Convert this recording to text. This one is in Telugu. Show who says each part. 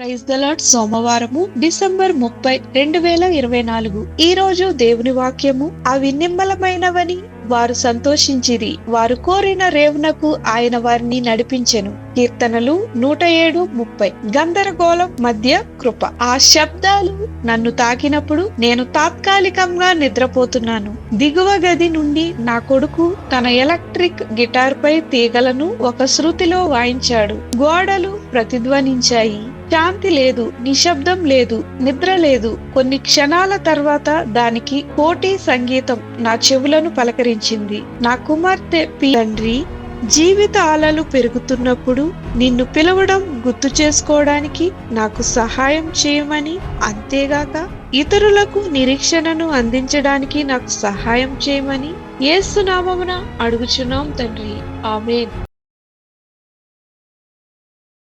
Speaker 1: Praise the Lord. సోమవారము డిసెంబర్ 30, 2024. ఈ రోజు దేవుని వాక్యము, అవి నిమ్మలమైనవని వారు సంతోషించిరి, వారు కోరిన రేవునకు ఆయన వారిని నడిపించెను. కీర్తనలు 107:30. గందరగోళం మధ్య కృప. ఆ శబ్దాలు నన్ను తాకినప్పుడు నేను తాత్కాలికంగా నిద్రపోతున్నాను. దిగువ గది నుండి నా కొడుకు తన ఎలక్ట్రిక్ గిటార్ పై తీగలను ఒక శృతిలో వాయించాడు. గోడలు ప్రతిధ్వనించాయి. శాంతి లేదు, నిశ్శబ్దం లేదు, నిద్ర లేదు. కొన్ని క్షణాల తర్వాత దానికి కోటి సంగీతం నా చెవులను పలకరించింది. నా కుమార్తె తండ్రి, జీవిత అలలు పెరుగుతున్నప్పుడు నిన్ను పిలవడం గుర్తు చేసుకోవడానికి నాకు సహాయం చేయమని, అంతేగాక ఇతరులకు నిరీక్షణను అందించడానికి నాకు సహాయం చేయమని యేసు నామమున అడుగుచున్నాం తండ్రి. ఆమేన్.